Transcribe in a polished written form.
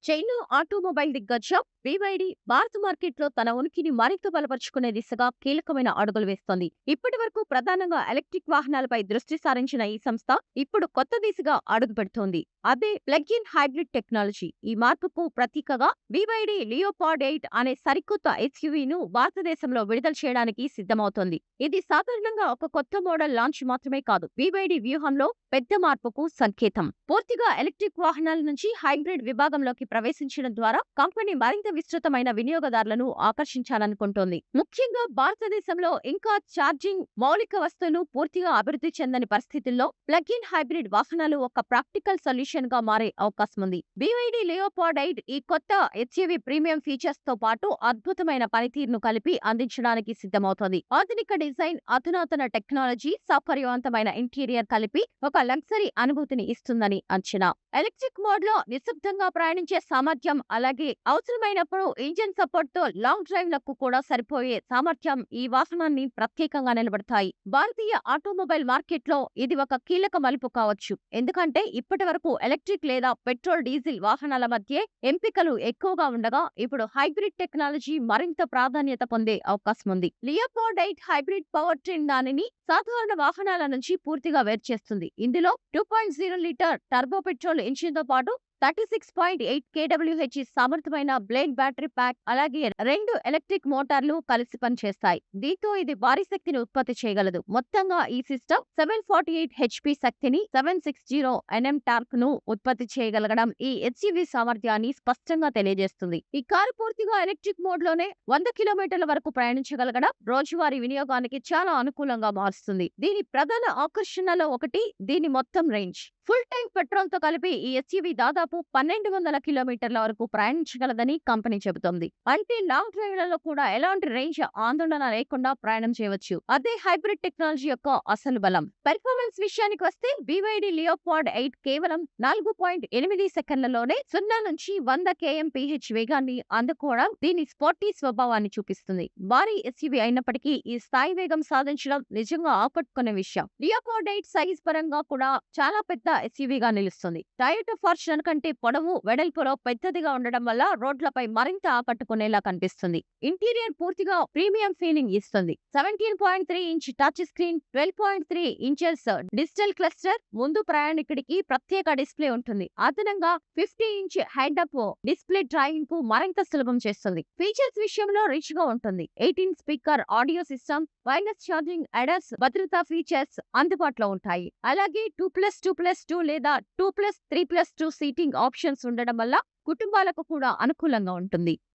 China automobile దిగ్గజం BYD భారత మార్కెట్లో తన ఉనికిని మరింత బలపరుచుకునే దిశగా కీలకమైన అడుగులు వేస్తోంది. ఇప్పటి వరకు ప్రధానంగా ఎలక్ట్రిక్ వాహనాలపై దృష్టి సారించిన ఈ సంస్థ ఇప్పుడు కొత్త దిశగా అడుగు పెడుతోంది. అదే ప్లగ్-ఇన్ హైబ్రిడ్ టెక్నాలజీ. ఈ మార్పుకు ప్రతీకగా BYD లియోపార్డ్ 8 అనే సరికొత్త SUV-ను భారతదేశంలో విడుదల చేయడానికి సిద్ధమవుతోంది. ఇది సాధారణంగా ఒక కొత్త మోడల్ లాంచ్ మాత్రమే కాదు, BYD వ్యూహంలో పెద్ద మార్పుకు సంకేతం. పూర్తిగా ఎలక్ట్రిక్ వాహనాల నుంచి హైబ్రిడ్ విభాగంలోకి ప్రవేశించడం ద్వారా కంపెనీ మరింత విస్తృతమైన వినియోగదారులను ఆకర్షించాలనుకుంటోంది. ముఖ్యంగా భారతదేశంలో ఇంకా ఛార్జింగ్ మౌలిక వస్తువులు పూర్తిగా అభివృద్ధి చెందని పరిస్థితుల్లో ప్లగ్-ఇన్ హైబ్రిడ్ వాహనాలు ఒక ప్రాక్టికల్ సొల్యూషన్ గా మారే అవకాశం ఉంది. BYD లియోపార్డ్ 8 ఈ కొత్త SUV ప్రీమియం ఫీచర్స్ తో పాటు అద్భుతమైన పనితీరును కలిపి అందించడానికి సిద్ధమవుతోంది. ఆధునిక డిజైన్, అధునాతన టెక్నాలజీ, సౌకర్యవంతమైన ఇంటీరియర్ కలిపి ఒక లగ్జరీ అనుభూతిని ఇస్తుందని అంచనా. ఎలక్ట్రిక్ మోడ్ లో నిశ్శబ్దంగా ప్రయాణించే సామర్థ్యం, అలాగే అవసరమైనప్పుడు ఇంజిన్ సపోర్ట్ తో లాంగ్ డ్రైవ్ లకు కూడా సరిపోయే సామర్థ్యం ఈ వాహనాన్ని ప్రత్యేకంగా నిలబడతాయి. భారతీయ ఆటోమొబైల్ మార్కెట్ లో ఇది ఒక కీలక మలుపు కావచ్చు. ఎందుకంటే ఇప్పటి వరకు ఎలక్ట్రిక్ లేదా పెట్రోల్, డీజిల్ వాహనాల మధ్య ఎంపికలు ఎక్కువగా ఉండగా ఇప్పుడు హైబ్రిడ్ టెక్నాలజీ మరింత ప్రాధాన్యత పొందే అవకాశం ఉంది. లియోపార్డ్ 8 హైబ్రిడ్ పవర్ ట్రైన్ దానిని సాధారణ వాహనాల నుంచి పూర్తిగా వేరుచేస్తుంది. ఇందులో 2.0 లీటర్ టర్బో పెట్రోల్ ఇంజిన్ తో పాటు 36.8 kWh సామర్థ్యమైన బ్లేడ్ బ్యాటరీ ప్యాక్, అలాగే 2 ఎలక్ట్రిక్ మోటార్లు కలిసి పనిచేస్తాయి. దీంతో ఇది భారీ శక్తిని ఉత్పత్తి చేయగలదు. మొత్తంగా ఈ సిస్టమ్ 748 HP శక్తిని, 760 Nm టార్క్ ను ఉత్పత్తి చేయగలగడం ఈ SUV సామర్థ్యాన్ని స్పష్టంగా తెలియజేస్తుంది. ఈ కారు పూర్తిగా ఎలక్ట్రిక్ మోడ్ లోనే 100 కిలోమీటర్ల వరకు ప్రయాణించగలగడం రోజువారీ వినియోగానికి చాలా అనుకూలంగా మారుస్తుంది. దీని ప్రధాన ఆకర్షణలో ఒకటి దీని మొత్తం రేంజ్. ఫుల్ ట్యాంక్ పెట్రోల్ తో కలిపి ఈ SUV దాదాపు 1200 కిలోమీటర్ల వరకు ప్రయాణించగలదని కంపెనీ చెబుతోంది. అంటే లాంగ్ డ్రైవ్లలో కూడా ఎలాంటి రేంజ్ ఆందోళన లేకుండా ప్రయాణం చేయవచ్చు. అదే హైబ్రిడ్ టెక్నాలజీ యొక్క అసలు బలం. పెర్ఫార్మెన్స్ విషయానికి వస్తే BYD లియోపార్డ్ 8 కేవలం 4.8 సెకన్లలోనే 0 నుంచి 100 kmph వేగాన్ని అందుకోవడం దీని స్పోర్టీ స్వభావాన్ని చూపిస్తుంది. భారీ SUV అయినప్పటికీ ఈ స్థాయి వేగం సాధించడం నిజంగా ఆకట్టుకునే విషయం. లియోపార్డ్ 8 సైజ్ పరంగా కూడా చాలా పెద్ద SUV గా నిలుస్తుంది. టయోటా ఫార్చునర్ కంటే పొడవు, వెడల్పులో పెద్దదిగా ఉండడం వల్ల రోడ్లపై మరింత ఆకట్టుకునేలా కనిపిస్తుంది. ఇంటీరియర్ పూర్తిగా ప్రీమియం ఫీలింగ్ ఇస్తుంది. 17.3 inch touch screen, 12.3 inches digital cluster, ముందు ప్రయాణికుడికి ప్రత్యేక డిస్ప్లే ఉంటుంది. అదనంగా 50 inch head up display driving కు మరింత సులభం చేస్తుంది. ఫీచర్స్ విషయంలో రిచ్ గా ఉంటుంది. 18 speaker audio system, wireless charging ADAS, భద్రతా ఫీచర్స్ అందుబాటులో ఉంటాయి. అలాగే 2+2+2 లేదా 2+3+2 సీటింగ్ ఆప్షన్స్ ఉండడం వల్ల కుటుంబాలకు కూడా అనుకూలంగా ఉంటుంది.